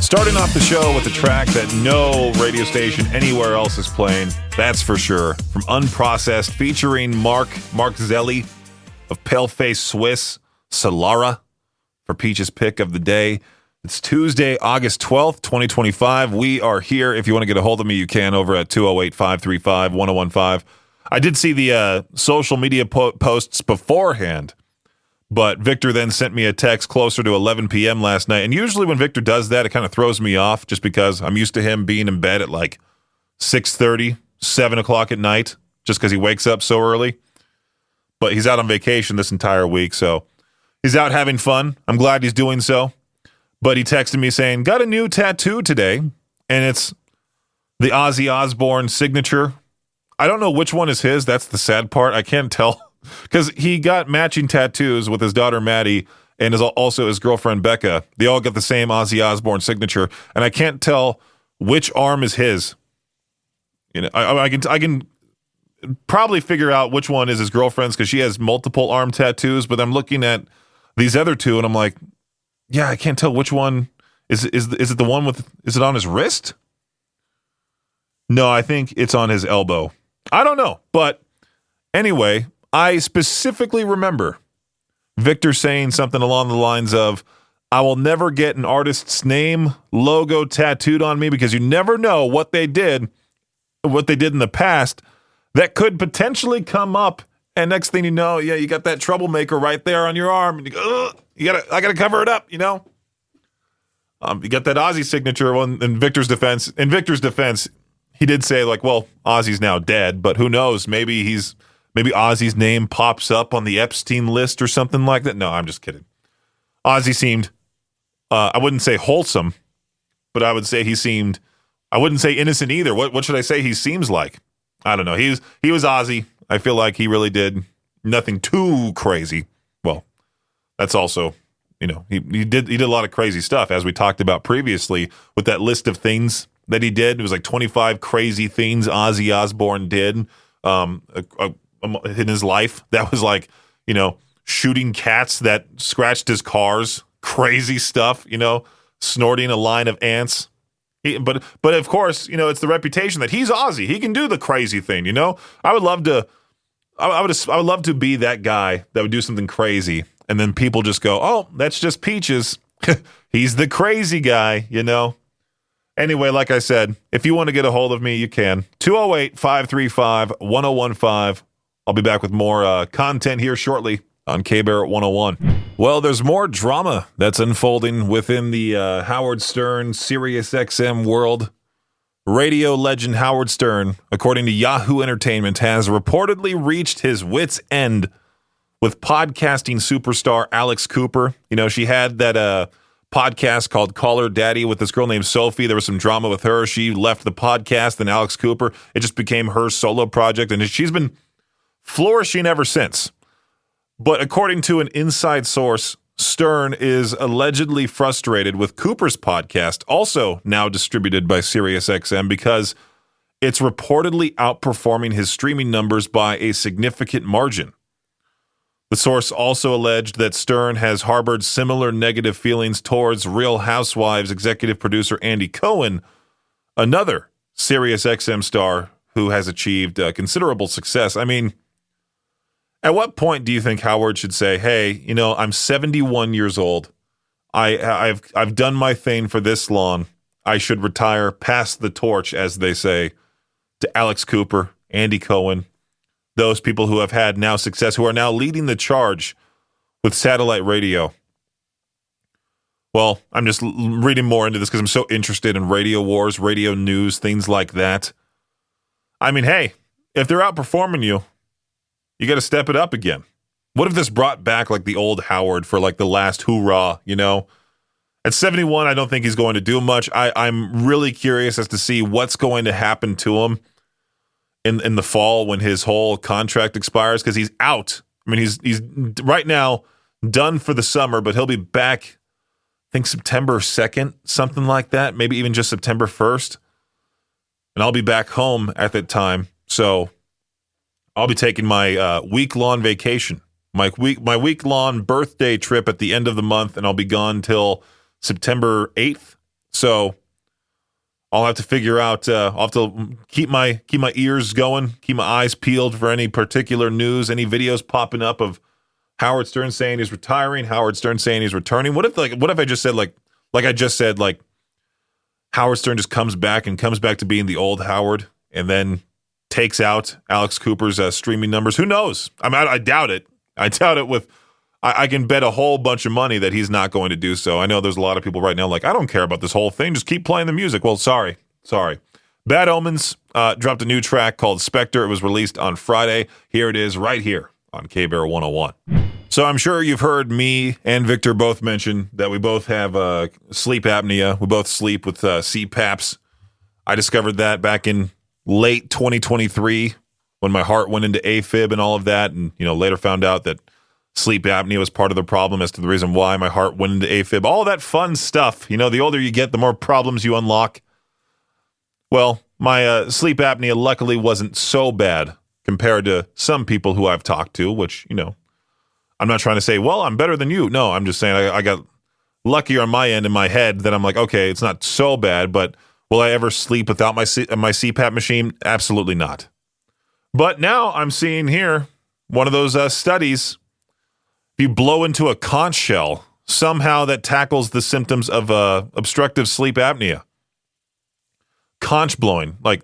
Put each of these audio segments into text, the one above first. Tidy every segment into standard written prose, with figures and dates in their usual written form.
Starting off the show with a track that no radio station anywhere else is playing, that's for sure. From Unprocessed, featuring Mark Zelli of Paleface Swiss, Solara, for Peach's pick of the day. It's Tuesday, August 12th, 2025. We are here. If you want to get a hold of me, you can over at 208-535-1015. I did see the social media posts beforehand, but Victor then sent me a text closer to 11 p.m. last night. And usually when Victor does that, it kind of throws me off just because I'm used to him being in bed at like 6:30, 7 o'clock at night, just because he wakes up so early. But he's out on vacation this entire week, so he's out having fun. I'm glad he's doing so. But he texted me saying, got a new tattoo today, and it's the Ozzy Osbourne signature. I don't know which one is his. That's the sad part. I can't tell. Because he got matching tattoos with his daughter Maddie and also his girlfriend Becca. They all got the same Ozzy Osbourne signature, and I can't tell which arm is his. You know, I can probably figure out which one is his girlfriend's because she has multiple arm tattoos. But I'm looking at these other two, and I'm like, yeah, I can't tell which one is it the one with? Is it on his wrist? No, I think it's on his elbow. I don't know, but anyway. I specifically remember Victor saying something along the lines of, I will never get an artist's name, logo tattooed on me because you never know what they did in the past that could potentially come up. And next thing you know, yeah, you got that troublemaker right there on your arm. And you go, I gotta cover it up, you know? You got that Ozzy signature. Well, in Victor's defense, he did say like, well, Ozzy's now dead, but who knows? Maybe Ozzy's name pops up on the Epstein list or something like that. No, I'm just kidding. Ozzy seemed, I wouldn't say wholesome, but I would say I wouldn't say innocent either. What should I say he seems like? I don't know. He was Ozzy. I feel like he really did nothing too crazy. Well, that's also, you know, he did a lot of crazy stuff, as we talked about previously with that list of things that he did. It was like 25 crazy things Ozzy Osbourne did. In his life, that was like, you know, shooting cats that scratched his cars, crazy stuff, you know, snorting a line of ants. But of course, you know, it's the reputation that he's Ozzy. He can do the crazy thing, you know. I would love to be that guy that would do something crazy, and then people just go, "Oh, that's just Peaches. He's the crazy guy," you know. Anyway, like I said, if you want to get a hold of me, you can. 208-535-1015. I'll be back with more content here shortly on K-Barrett 101. Well, there's more drama that's unfolding within the Howard Stern SiriusXM world. Radio legend Howard Stern, according to Yahoo Entertainment, has reportedly reached his wit's end with podcasting superstar Alex Cooper. You know, she had that podcast called Call Her Daddy with this girl named Sophie. There was some drama with her. She left the podcast, and Alex Cooper, it just became her solo project, and she's been flourishing ever since. But according to an inside source, Stern is allegedly frustrated with Cooper's podcast, also now distributed by SiriusXM, because it's reportedly outperforming his streaming numbers by a significant margin. The source also alleged that Stern has harbored similar negative feelings towards Real Housewives executive producer Andy Cohen, another SiriusXM star who has achieved considerable success. I mean, at what point do you think Howard should say, hey, you know, I'm 71 years old. I've done my thing for this long. I should retire, pass the torch, as they say, to Alex Cooper, Andy Cohen, those people who have had now success, who are now leading the charge with satellite radio. Well, I'm just reading more into this because I'm so interested in radio wars, radio news, things like that. I mean, hey, if they're outperforming you, you got to step it up again. What if this brought back like the old Howard for like the last hoorah, you know? At 71, I don't think he's going to do much. I'm really curious as to see what's going to happen to him in the fall when his whole contract expires, because he's out. I mean, he's right now done for the summer, but he'll be back, I think September 2nd, something like that, maybe even just September 1st. And I'll be back home at that time. So I'll be taking my week-long vacation, my week-long birthday trip at the end of the month, and I'll be gone till September 8th So I'll have to figure out. I'll have to keep my ears going, keep my eyes peeled for any particular news, any videos popping up of Howard Stern saying he's retiring, Howard Stern saying he's returning. What if I just said like I just said, like Howard Stern just comes back to being the old Howard, and then takes out Alex Cooper's streaming numbers? Who knows? I mean, I doubt it. I doubt it. I can bet a whole bunch of money that he's not going to do so. I know there's a lot of people right now like, I don't care about this whole thing. Just keep playing the music. Well, sorry. Bad Omens dropped a new track called Spectre. It was released on Friday. Here it is right here on K-Bear 101. So I'm sure you've heard me and Victor both mention that we both have sleep apnea. We both sleep with CPAPs. I discovered that back in late 2023 when my heart went into AFib and all of that, and later found out that sleep apnea was part of the problem as to the reason why my heart went into AFib. All that fun stuff. The older you get, the more problems you unlock. Well, my sleep apnea luckily wasn't so bad compared to some people who I've talked to, which, I'm not trying to say, well, I'm better than you. No, I'm just saying I got luckier on my end in my head that I'm like, okay, it's not so bad, but will I ever sleep without my CPAP machine? Absolutely not. But now I'm seeing here one of those studies. If you blow into a conch shell, somehow that tackles the symptoms of obstructive sleep apnea. Conch blowing, like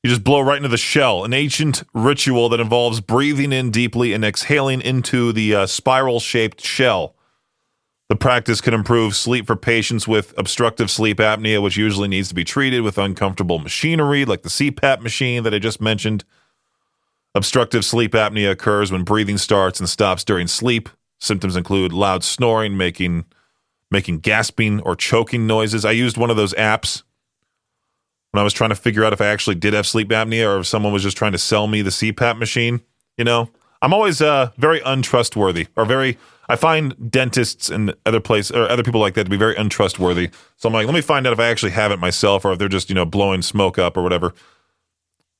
you just blow right into the shell, an ancient ritual that involves breathing in deeply and exhaling into the spiral-shaped shell. The practice can improve sleep for patients with obstructive sleep apnea, which usually needs to be treated with uncomfortable machinery like the CPAP machine that I just mentioned. Obstructive sleep apnea occurs when breathing starts and stops during sleep. Symptoms include loud snoring, making gasping or choking noises. I used one of those apps when I was trying to figure out if I actually did have sleep apnea or if someone was just trying to sell me the CPAP machine. I'm always very untrustworthy, I find dentists and other people like that to be very untrustworthy. So I'm like, let me find out if I actually have it myself or if they're just, blowing smoke up or whatever.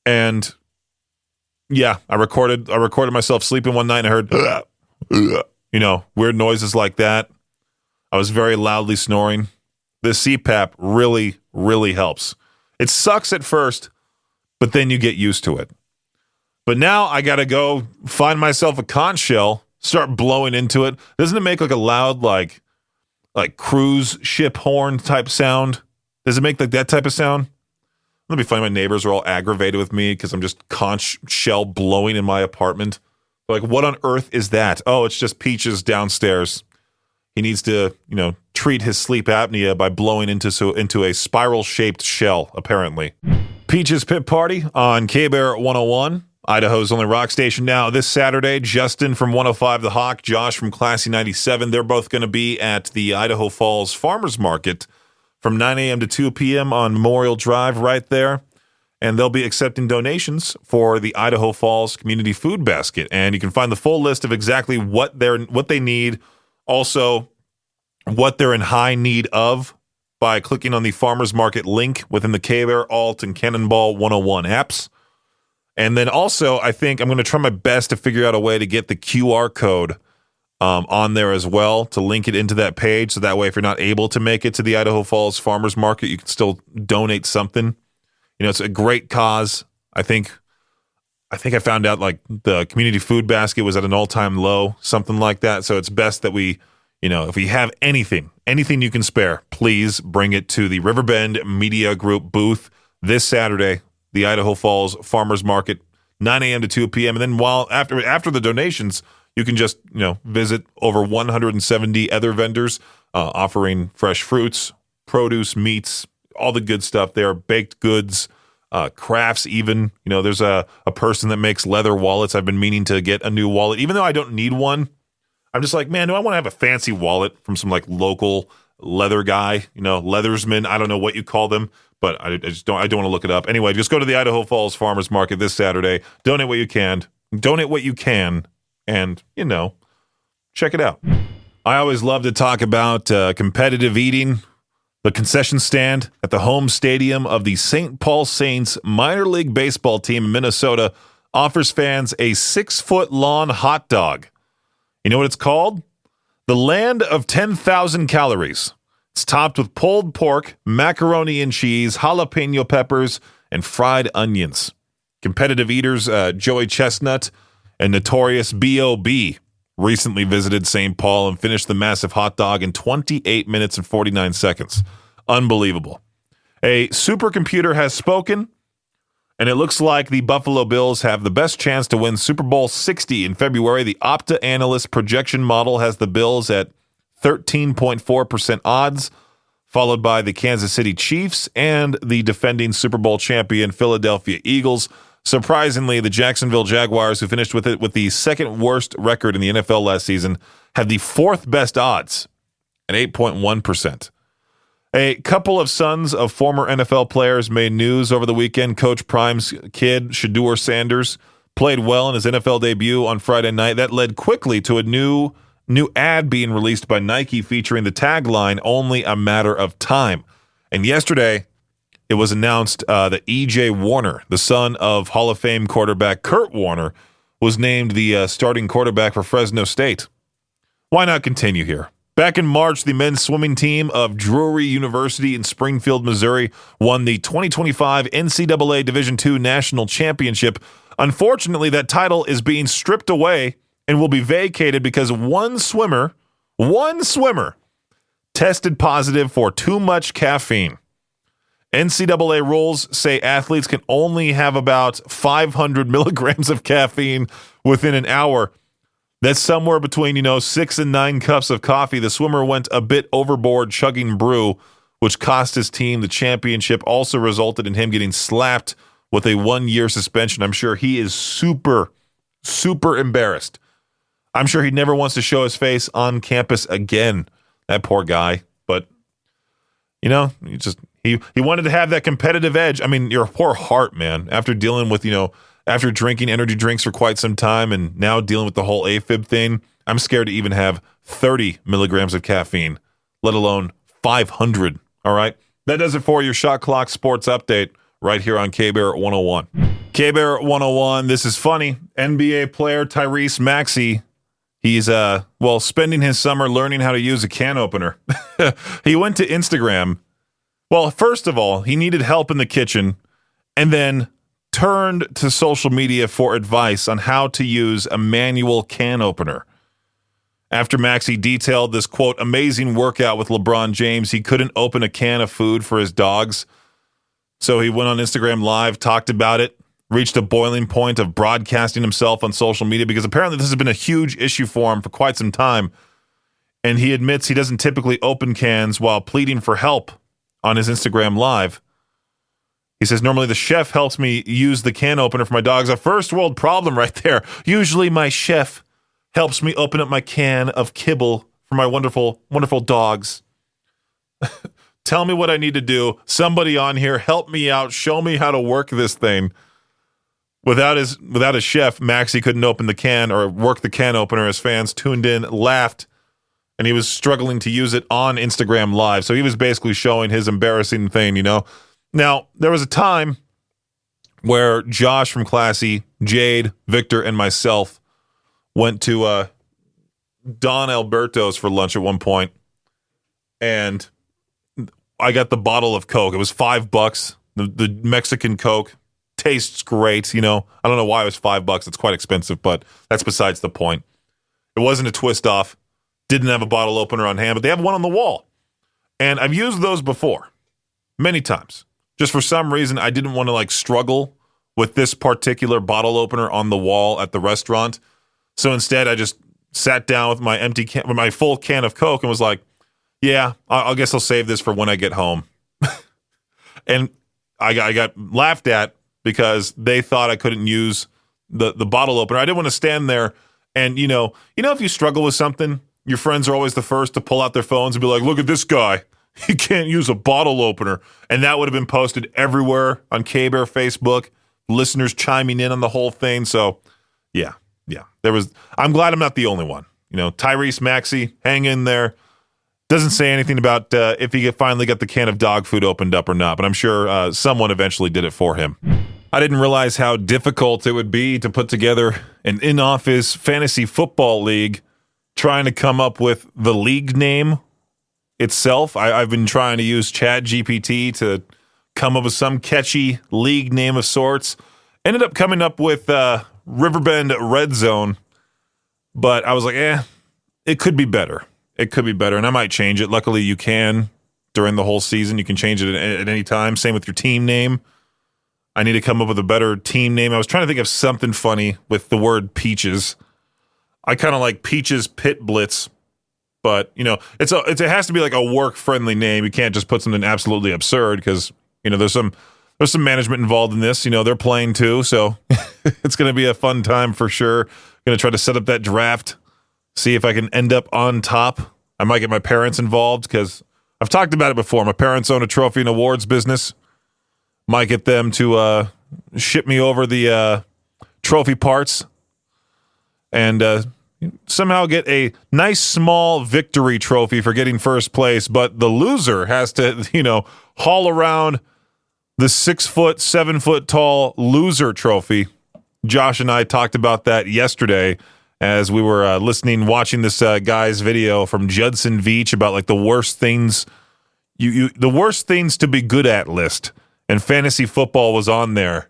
And yeah, I recorded myself sleeping one night and I heard, weird noises like that. I was very loudly snoring. The CPAP really, really helps. It sucks at first, but then you get used to it. But now I got to go find myself a conch shell, start blowing into it. Doesn't it make like a loud, like cruise ship horn type sound? Does it make like that type of sound? Let me find my neighbors are all aggravated with me because I'm just conch shell blowing in my apartment. Like, what on earth is that? Oh, it's just Peaches downstairs. He needs to, treat his sleep apnea by blowing into a spiral-shaped shell, apparently. Peaches Pit Party on K-Bear 101, Idaho's only rock station now. This Saturday, Justin from 105 The Hawk, Josh from Classy 97, they're both going to be at the Idaho Falls Farmers Market from 9 a.m. to 2 p.m. on Memorial Drive right there. And they'll be accepting donations for the Idaho Falls Community Food Basket. And you can find the full list of exactly what they need, also what they're in high need of, by clicking on the Farmers Market link within the K-Bear, Alt, and Cannonball 101 apps. And then also, I think I'm going to try my best to figure out a way to get the QR code on there as well, to link it into that page. So that way, if you're not able to make it to the Idaho Falls Farmers Market, you can still donate something. It's a great cause. I think I found out like the community food basket was at an all-time low, something like that. So it's best that we, if we have anything you can spare, please bring it to the Riverbend Media Group booth this Saturday, the Idaho Falls Farmers Market, 9 a.m. to 2 p.m. And then after the donations, you can just, visit over 170 other vendors offering fresh fruits, produce, meats, all the good stuff there, baked goods, crafts even. There's a person that makes leather wallets. I've been meaning to get a new wallet, even though I don't need one. I'm just like, man, do I want to have a fancy wallet from some like local leather guy, leathersman? I don't know what you call them, but I don't want to look it up. Anyway, just go to the Idaho Falls Farmers Market this Saturday. Donate what you can, and, check it out. I always love to talk about competitive eating. The concession stand at the home stadium of the St. Paul Saints minor league baseball team in Minnesota offers fans a 6-foot long hot dog. You know what it's called? The Land of 10,000 Calories. It's topped with pulled pork, macaroni and cheese, jalapeno peppers, and fried onions. Competitive eaters Joey Chestnut and Notorious B.O.B. recently visited St. Paul and finished the massive hot dog in 28 minutes and 49 seconds. Unbelievable. A supercomputer has spoken, and it looks like the Buffalo Bills have the best chance to win Super Bowl 60 in February. The Opta Analyst projection model has the Bills at 13.4% odds, followed by the Kansas City Chiefs and the defending Super Bowl champion Philadelphia Eagles. Surprisingly, the Jacksonville Jaguars, who finished with the second worst record in the NFL last season, have the fourth best odds at 8.1%. A couple of sons of former NFL players made news over the weekend. Coach Prime's kid, Shedeur Sanders, played well in his NFL debut on Friday night. That led quickly to a new ad being released by Nike featuring the tagline, "Only a matter of time." And yesterday, it was announced that E.J. Warner, the son of Hall of Fame quarterback Kurt Warner, was named the starting quarterback for Fresno State. Why not continue here? Back in March, the men's swimming team of Drury University in Springfield, Missouri, won the 2025 NCAA Division II National Championship. Unfortunately, that title is being stripped away and will be vacated because one swimmer tested positive for too much caffeine. NCAA rules say athletes can only have about 500 milligrams of caffeine within an hour. That's somewhere between, 6 and 9 cups of coffee. The swimmer went a bit overboard chugging brew, which cost his team the championship. Also resulted in him getting slapped with a 1-year suspension. I'm sure he is super, super embarrassed. I'm sure he never wants to show his face on campus again. That poor guy. But, he wanted to have that competitive edge. I mean, your poor heart, man, after dealing with, after drinking energy drinks for quite some time and now dealing with the whole AFib thing, I'm scared to even have 30 milligrams of caffeine, let alone 500. All right. That does it for your Shot Clock Sports Update right here on K-Bear 101. K-Bear 101, this is funny. NBA player Tyrese Maxey, he's spending his summer learning how to use a can opener. He went to Instagram. Well, first of all, he needed help in the kitchen and then turned to social media for advice on how to use a manual can opener. After Maxey detailed this, quote, amazing workout with LeBron James, he couldn't open a can of food for his dogs. So he went on Instagram Live, talked about it, reached a boiling point of broadcasting himself on social media because apparently this has been a huge issue for him for quite some time. And he admits he doesn't typically open cans while pleading for help on his Instagram Live. He says, normally the chef helps me use the can opener for my dogs. A first world problem right there. Usually my chef helps me open up my can of kibble for my wonderful, wonderful dogs. Tell me what I need to do. Somebody on here, help me out. Show me how to work this thing. Without a chef, Maxey couldn't open the can or work the can opener. His fans tuned in, laughed, and he was struggling to use it on Instagram Live. So he was basically showing his embarrassing thing, Now, there was a time where Josh from Classy, Jade, Victor, and myself went to Don Alberto's for lunch at one point, and I got the bottle of Coke. It was $5. The Mexican Coke tastes great. I don't know why it was $5. It's quite expensive, but that's besides the point. It wasn't a twist off. Didn't have a bottle opener on hand, but they have one on the wall. And I've used those before, many times. Just for some reason, I didn't want to struggle with this particular bottle opener on the wall at the restaurant. So instead, I just sat down with my full can of Coke and was like, yeah, I guess I'll save this for when I get home. And I got laughed at because they thought I couldn't use the bottle opener. I didn't want to stand there and, if you struggle with something, your friends are always the first to pull out their phones and be like, look at this guy. He can't use a bottle opener. And that would have been posted everywhere on K-Bear Facebook, listeners chiming in on the whole thing. So, yeah. I'm glad I'm not the only one. Tyrese Maxey, hang in there. Doesn't say anything about if he finally got the can of dog food opened up or not, but I'm sure someone eventually did it for him. I didn't realize how difficult it would be to put together an in-office fantasy football league, trying to come up with the league name itself. I've been trying to use Chat GPT to come up with some catchy league name of sorts. Ended up coming up with Riverbend Red Zone, but I was like, it could be better. It could be better, and I might change it. Luckily, you can during the whole season. You can change it at any time. Same with your team name. I need to come up with a better team name. I was trying to think of something funny with the word Peaches. I kind of like Peaches Pit Blitz, but it has to be like a work-friendly name. You can't just put something absolutely absurd because there's some management involved in this. They're playing too, so it's going to be a fun time for sure. Going to try to set up that draft, see if I can end up on top. I might get my parents involved because I've talked about it before. My parents own a trophy and awards business. Might get them to ship me over the trophy parts and somehow get a nice small victory trophy for getting first place. But the loser has to, haul around the 6 foot, 7 foot tall loser trophy. Josh and I talked about that yesterday as we were watching this guy's video from Judson Veach about like the worst things the worst things to be good at list. And fantasy football was on there.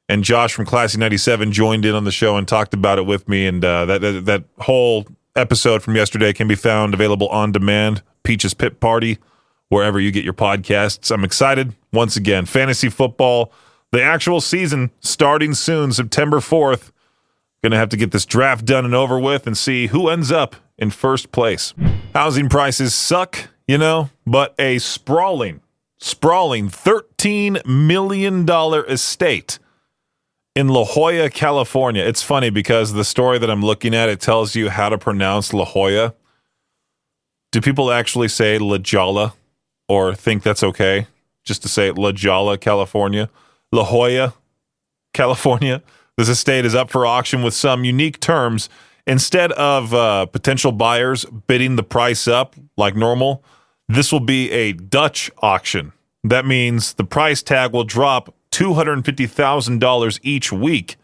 And Josh from Classy 97 joined in on the show and talked about it with me. And that whole episode from yesterday can be found available on demand. Peaches Pit Party, wherever you get your podcasts. I'm excited. Once again, fantasy football, the actual season starting soon, September 4th. Going to have to get this draft done and over with and see who ends up in first place. Housing prices suck, but a sprawling $13 million estate in La Jolla, California. It's funny because the story that I'm looking at, it tells you how to pronounce La Jolla. Do people actually say La Jolla or think that's okay just to say La Jolla, California? La Jolla, California. This estate is up for auction with some unique terms. Instead of potential buyers bidding the price up like normal, this will be a Dutch auction. That means the price tag will drop $250,000 each week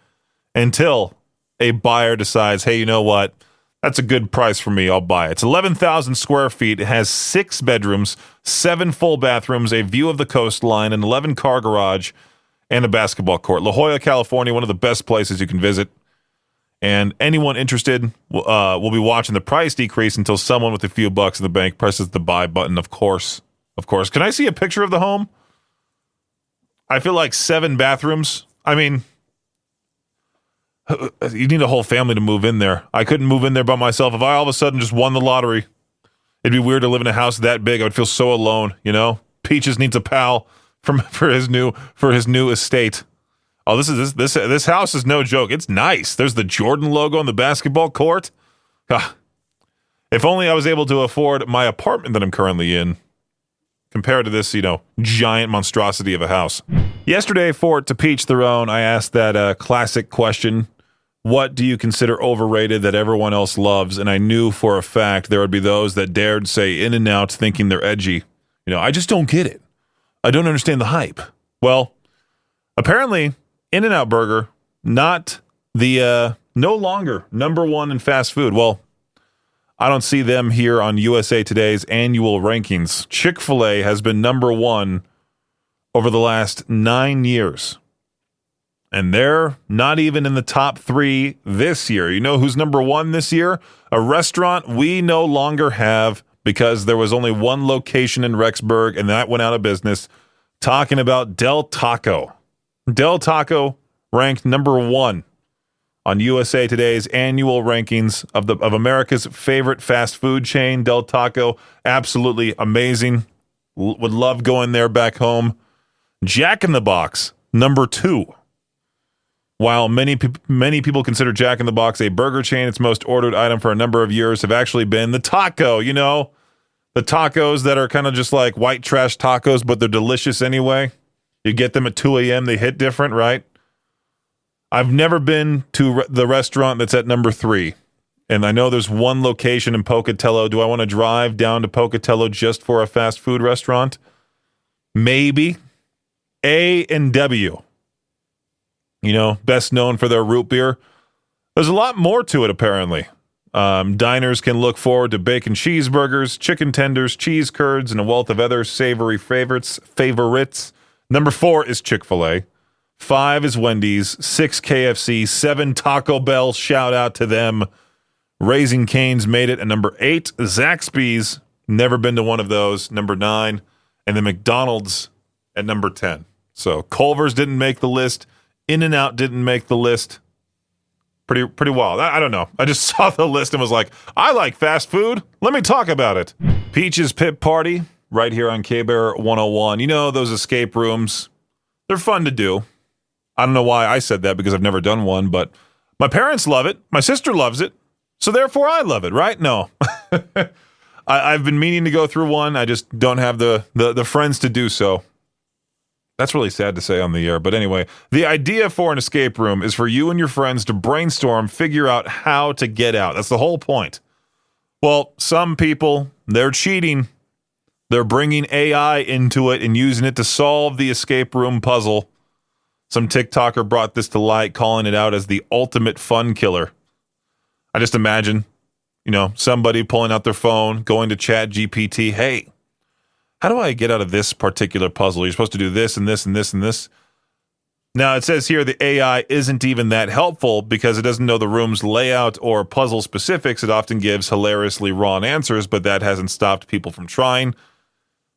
until a buyer decides, hey, you know what? That's a good price for me. I'll buy it. It's 11,000 square feet. It has 6 bedrooms, 7 full bathrooms, a view of the coastline, an 11-car garage, and a basketball court. La Jolla, California, one of the best places you can visit. And anyone interested will be watching the price decrease until someone with a few bucks in the bank presses the buy button, of course. Of course. Can I see a picture of the home? I feel like 7 bathrooms. I mean, you need a whole family to move in there. I couldn't move in there by myself. If I all of a sudden just won the lottery, it'd be weird to live in a house that big. I would feel so alone, Peaches needs a pal for his new estate. Oh, this house is no joke. It's nice. There's the Jordan logo on the basketball court. If only I was able to afford my apartment that I'm currently in compared to this, giant monstrosity of a house. Yesterday for To Peach Their Own, I asked that classic question, what do you consider overrated that everyone else loves? And I knew for a fact there would be those that dared say In-N-Out thinking they're edgy. I just don't get it. I don't understand the hype. Well, apparently In-N-Out Burger, not the, no longer number one in fast food. Well, I don't see them here on USA Today's annual rankings. Chick-fil-A has been number one over the last 9 years. And they're not even in the top 3 this year. You know who's number 1 this year? A restaurant we no longer have because there was only one location in Rexburg and that went out of business. Talking about Del Taco. Del Taco ranked number 1 on USA Today's annual rankings of America's favorite fast food chain. Del Taco, absolutely amazing. Would love going there back home. Jack in the Box, number 2. While many people consider Jack in the Box a burger chain, its most ordered item for a number of years have actually been the taco. The tacos that are kind of just like white trash tacos, but they're delicious anyway. You get them at 2 a.m., they hit different, right? I've never been to the restaurant that's at number 3. And I know there's one location in Pocatello. Do I want to drive down to Pocatello just for a fast food restaurant? Maybe. A&W. Best known for their root beer. There's a lot more to it, apparently. Diners can look forward to bacon cheeseburgers, chicken tenders, cheese curds, and a wealth of other savory favorites. Number 4 is Chick-fil-A. 5 is Wendy's. 6 KFC. 7 Taco Bell. Shout out to them. Raising Cane's made it at number 8. Zaxby's. Never been to one of those. Number 9. And then McDonald's at number 10. So Culver's didn't make the list. In-N-Out didn't make the list. Pretty wild. I don't know. I just saw the list and was like, I like fast food. Let me talk about it. Peach's Pit Party, right here on K-Bear 101. You know, those escape rooms, they're fun to do. I don't know why I said that because I've never done one, but my parents love it. My sister loves it. So therefore I love it, right? No. I've been meaning to go through one. I just don't have the friends to do so. That's really sad to say on the air. But anyway, the idea for an escape room is for you and your friends to brainstorm, figure out how to get out. That's the whole point. Well, some people, they're cheating. They're bringing AI into it and using it to solve the escape room puzzle. Some TikToker brought this to light, calling it out as the ultimate fun killer. I just imagine, somebody pulling out their phone, going to Chat GPT. Hey, how do I get out of this particular puzzle? You're supposed to do this and this and this and this. Now, it says here the AI isn't even that helpful because it doesn't know the room's layout or puzzle specifics. It often gives hilariously wrong answers, but that hasn't stopped people from trying.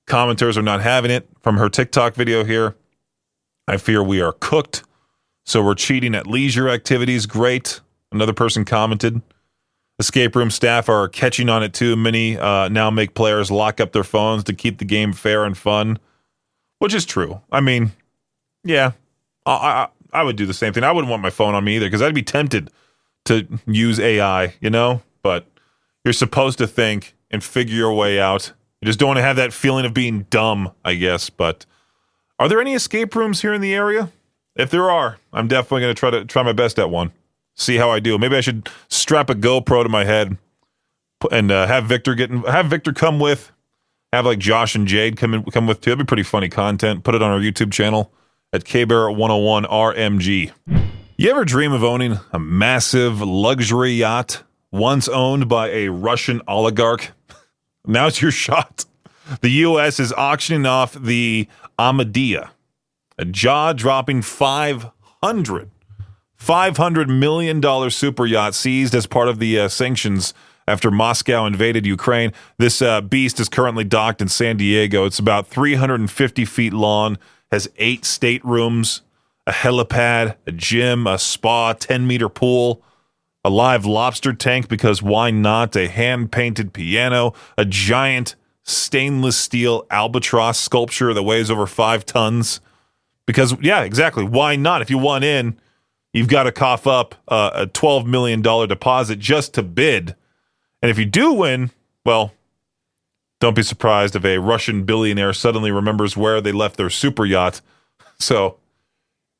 Commenters are not having it. From her TikTok video here, I fear we are cooked. So we're cheating at leisure activities. Great. Another person commented. Escape room staff are catching on it too. Many now make players lock up their phones to keep the game fair and fun, which is true. I mean, yeah, I would do the same thing. I wouldn't want my phone on me either because I'd be tempted to use AI, but you're supposed to think and figure your way out. You just don't want to have that feeling of being dumb, I guess. But are there any escape rooms here in the area? If there are, I'm definitely going to try my best at one. See how I do. Maybe I should strap a GoPro to my head and have Victor come with. Have like Josh and Jade come with too. That'd be pretty funny content. Put it on our YouTube channel at KBear 101 RMG. You ever dream of owning a massive luxury yacht once owned by a Russian oligarch? Now's your shot. The U.S. is auctioning off the Amadea, a jaw-dropping $500 million super yacht seized as part of the sanctions after Moscow invaded Ukraine. This beast is currently docked in San Diego. It's about 350 feet long, has 8 staterooms, a helipad, a gym, a spa, 10-meter pool, a live lobster tank because why not, a hand-painted piano, a giant stainless steel albatross sculpture that weighs over 5 tons. Because, yeah, exactly, why not? If you want in, you've got to cough up a $12 million deposit just to bid. And if you do win, well, don't be surprised if a Russian billionaire suddenly remembers where they left their super yacht. So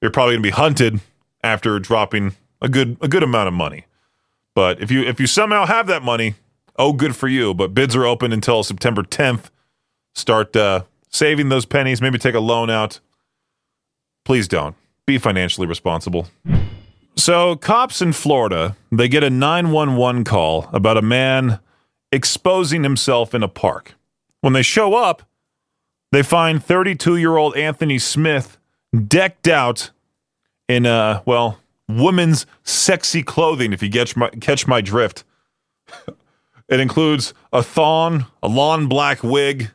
you're probably going to be hunted after dropping a good amount of money. But if you somehow have that money, oh, good for you. But bids are open until September 10th. Start saving those pennies. Maybe take a loan out. Please don't. Be financially responsible. So cops in Florida, they get a 911 call about a man exposing himself in a park. When they show up, they find 32-year-old Anthony Smith decked out in, women's sexy clothing, if you catch my drift. It includes a thong, a lawn black wig,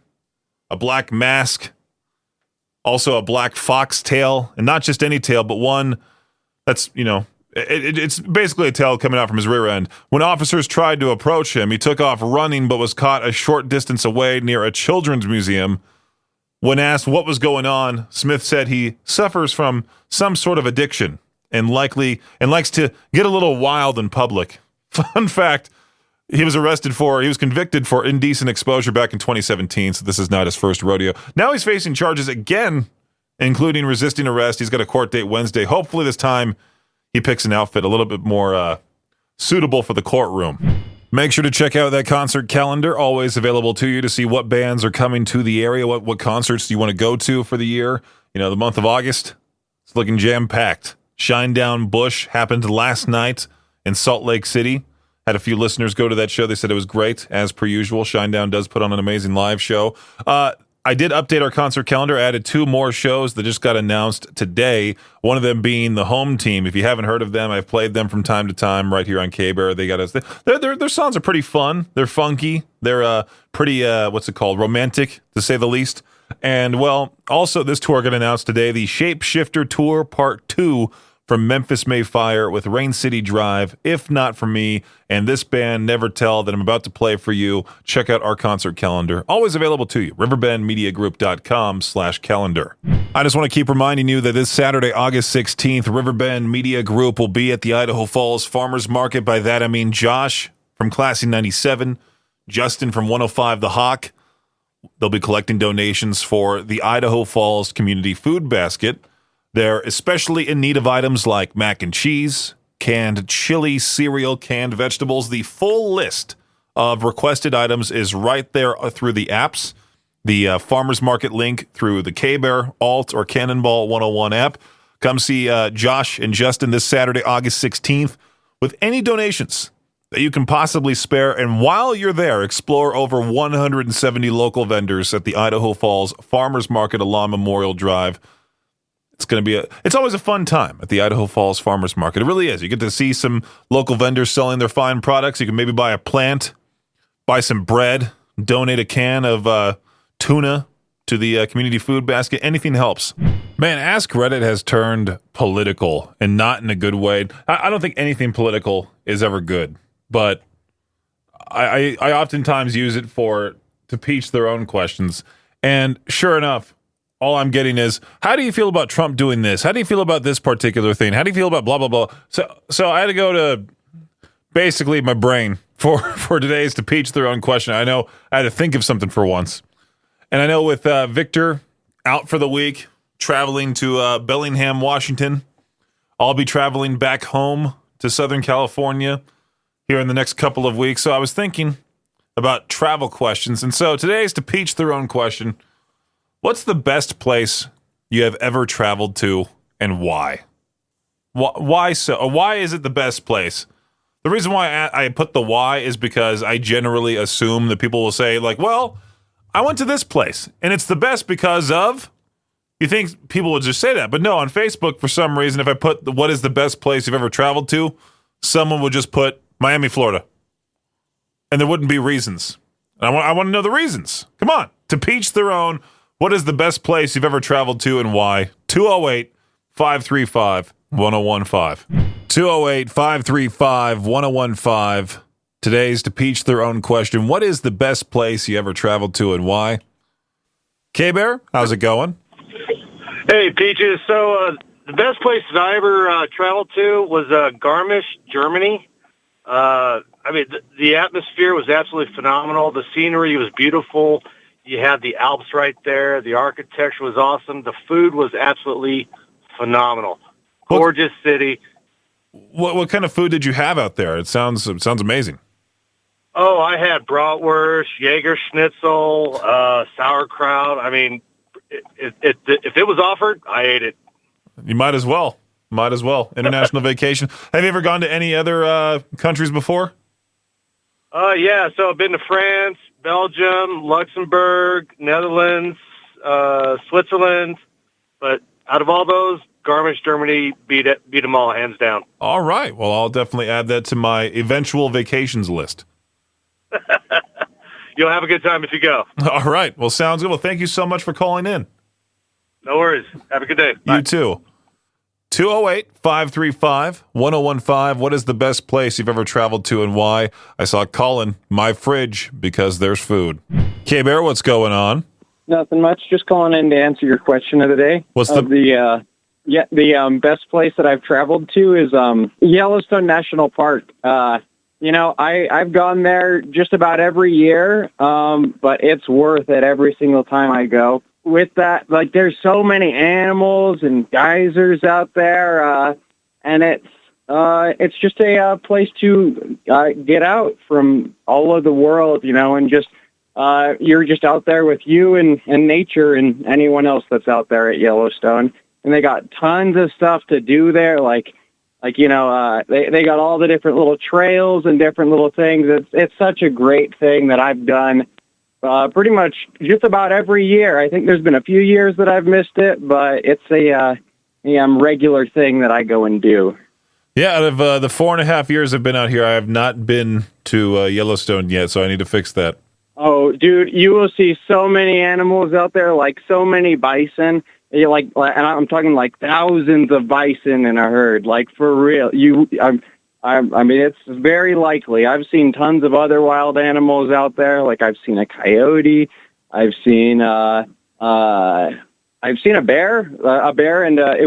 a black mask, also a black fox tail, and not just any tail, but one that's, it's basically a tail coming out from his rear end. When officers tried to approach him, he took off running but was caught a short distance away near a children's museum. When asked what was going on, Smith said he suffers from some sort of addiction and likes to get a little wild in public. Fun fact, he was convicted for indecent exposure back in 2017, so this is not his first rodeo. Now he's facing charges again, including resisting arrest. He's got a court date Wednesday. Hopefully this time he picks an outfit a little bit more suitable for the courtroom. Make sure to check out that concert calendar, always available to you to see what bands are coming to the area, what concerts do you want to go to for the year. The month of August, it's looking jam-packed. Shinedown Bush happened last night in Salt Lake City. Had a few listeners go to that show. They said it was great, as per usual. Shinedown does put on an amazing live show. I did update our concert calendar, added 2 more shows that just got announced today, one of them being the Home Team. If you haven't heard of them, I've played them from time to time right here on K-Bear. They got us. Their songs are pretty fun. They're funky. They're pretty, romantic, to say the least. And, well, also this tour got announced today, the Shapeshifter Tour Part 2 from Memphis Mayfire with Rain City Drive, If Not For Me, and this band, Never Tell, that I'm about to play for you. Check out our concert calendar. Always available to you, riverbendmediagroup.com/calendar. I just want to keep reminding you that this Saturday, August 16th, Riverbend Media Group will be at the Idaho Falls Farmers Market. By that, I mean Josh from Classy 97, Justin from 105 The Hawk. They'll be collecting donations for the Idaho Falls Community Food Basket. They're especially in need of items like mac and cheese, canned chili, cereal, canned vegetables. The full list of requested items is right there through the apps. The Farmers Market link through the K-Bear, Alt, or Cannonball 101 app. Come see Josh and Justin this Saturday, August 16th, with any donations that you can possibly spare. And while you're there, explore over 170 local vendors at the Idaho Falls Farmers Market along Memorial Drive. It's always a fun time at the Idaho Falls Farmers Market. It really is. You get to see some local vendors selling their fine products. You can maybe buy a plant, buy some bread, donate a can of tuna to the community food basket. Anything helps. Man, Ask Reddit has turned political, and not in a good way. I don't think anything political is ever good, but I oftentimes use it to teach their own questions. And sure enough, all I'm getting is, how do you feel about Trump doing this? How do you feel about this particular thing? How do you feel about blah, blah, blah? So I had to go to basically my brain for today's to teach their own question. I know I had to think of something for once. And I know with Victor out for the week, traveling to Bellingham, Washington, I'll be traveling back home to Southern California here in the next couple of weeks. So I was thinking about travel questions. And so today's to teach their own question. What's the best place you have ever traveled to, and why? Why so? Or why is it the best place? The reason why I put the why is because I generally assume that people will say, like, well, I went to this place, and it's the best because of... You think people would just say that. But no, on Facebook, for some reason, if I put what is the best place you've ever traveled to, someone would just put Miami, Florida. And there wouldn't be reasons. And I want to know the reasons. Come on. To each their own... What is the best place you've ever traveled to and why? 208-535-1015. 208-535-1015. Today's to teach their own question. What is the best place you ever traveled to and why? K-Bear, how's it going? Hey, Peaches. So the best place that I ever traveled to was Garmisch, Germany. The atmosphere was absolutely phenomenal. The scenery was beautiful. You had the Alps right there. The architecture was awesome. The food was absolutely phenomenal. Gorgeous city. What kind of food did you have out there? It sounds amazing. Oh, I had bratwurst, Jaeger schnitzel, sauerkraut. I mean, if it was offered, I ate it. You might as well. International vacation. Have you ever gone to any other countries before? Yeah. So I've been to France, Belgium, Luxembourg, Netherlands, Switzerland. But out of all those, Garmisch, Germany beat them all, hands down. All right. Well, I'll definitely add that to my eventual vacations list. You'll have a good time if you go. All right. Well, sounds good. Well, thank you so much for calling in. No worries. Have a good day. Bye. You too. 208-535-1015. What is the best place you've ever traveled to and why? I saw Colin, my fridge, because there's food. K-Bear, what's going on? Nothing much. Just calling in to answer your question of the day. What's the best place that I've traveled to is Yellowstone National Park. I've gone there just about every year, but it's worth it every single time I go. With that, there's so many animals and geysers out there, and it's just a place to get out from all of the world, and just you're just out there with you and nature and anyone else that's out there at Yellowstone. And they got tons of stuff to do there, like Like, they got all the different little trails and different little things. It's such a great thing that I've done pretty much just about every year. I think there's been a few years that I've missed it, but it's a regular thing that I go and do. Yeah, out of the 4.5 years I've been out here, I have not been to Yellowstone yet, so I need to fix that. Oh, dude, you will see so many animals out there, like so many bison. And I'm talking like thousands of bison in a herd, like for real. I mean, it's very likely. I've seen tons of other wild animals out there. Like I've seen a coyote, I've seen a bear, and it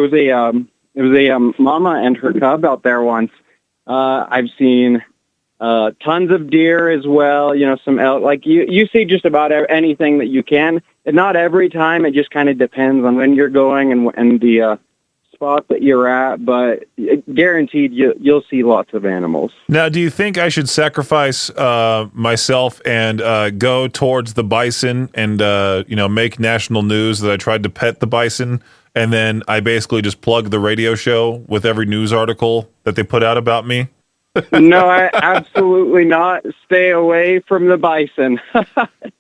was a mama and her cub out there once. I've seen tons of deer as well. Some elk. Like you see just about anything that you can. And not every time. It just kind of depends on when you're going and the spot that you're at. But guaranteed, you'll see lots of animals. Now, do you think I should sacrifice myself and go towards the bison and make national news that I tried to pet the bison, and then I basically just plug the radio show with every news article that they put out about me? No, absolutely not. Stay away from the bison.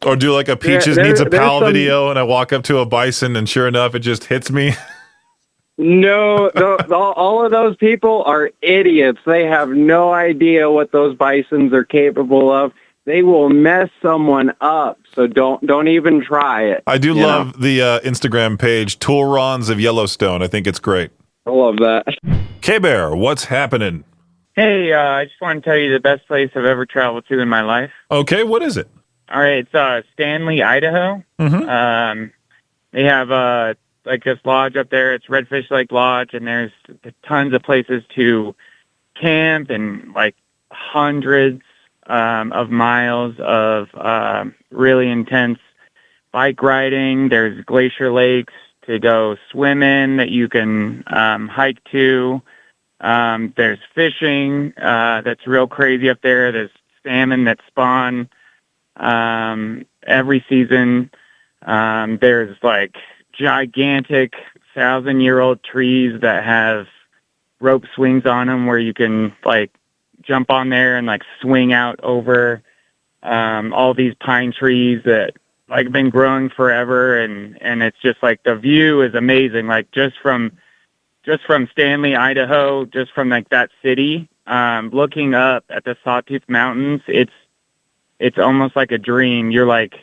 Or do like a Peaches Needs a Pal video, and I walk up to a bison, and sure enough, it just hits me. No, all of those people are idiots. They have no idea what those bisons are capable of. They will mess someone up, so don't even try it. I do love the Instagram page, Tourons of Yellowstone. I think it's great. I love that. K-Bear, what's happening? Hey, I just want to tell you the best place I've ever traveled to in my life. Okay, what is it? All right, it's Stanley, Idaho. Mm-hmm. They have like this lodge up there. It's Redfish Lake Lodge, and there's tons of places to camp and like hundreds of miles of really intense bike riding. There's glacier lakes to go swim in that you can hike to. There's fishing that's real crazy up there. There's salmon that spawn every season. There's like gigantic 1,000-year-old trees that have rope swings on them where you can like jump on there and like swing out over all these pine trees that like been growing forever, and it's just like the view is amazing. Like just from Stanley, Idaho, just from like that city, looking up at the Sawtooth Mountains, it's almost like a dream. You're like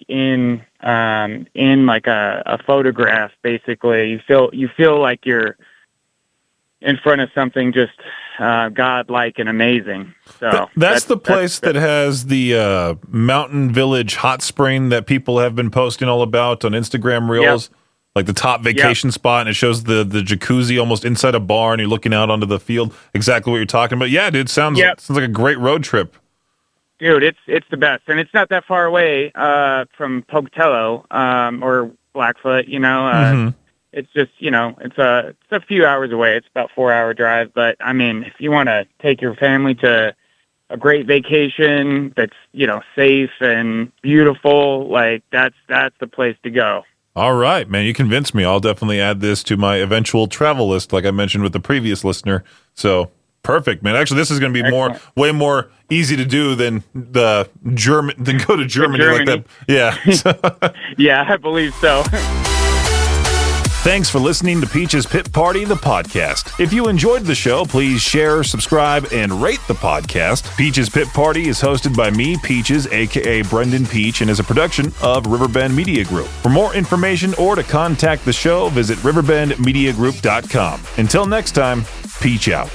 in like a photograph, basically. You feel like you're in front of something just godlike and amazing. So that's the place that has the mountain village hot spring that people have been posting all about on Instagram Reels. Yep. Like the top vacation spot, and it shows the jacuzzi almost inside a bar, and you're looking out onto the field. Exactly what you're talking about. Yeah, dude, sounds like a great road trip. Dude, it's the best, and it's not that far away from Pocatello or Blackfoot. It's just it's a few hours away. It's about 4-hour drive, but I mean, if you want to take your family to a great vacation that's safe and beautiful, like that's the place to go. All right, man, you convinced me. I'll definitely add this to my eventual travel list, like I mentioned with the previous listener. So perfect, man. Actually, this is going to be way more easy to do than go to Germany. Like that. Yeah. Yeah, I believe so. Thanks for listening to Peach's Pit Party, the podcast. If you enjoyed the show, please share, subscribe, and rate the podcast. Peach's Pit Party is hosted by me, Peaches, a.k.a. Brendan Peach, and is a production of Riverbend Media Group. For more information or to contact the show, visit riverbendmediagroup.com. Until next time, Peach out.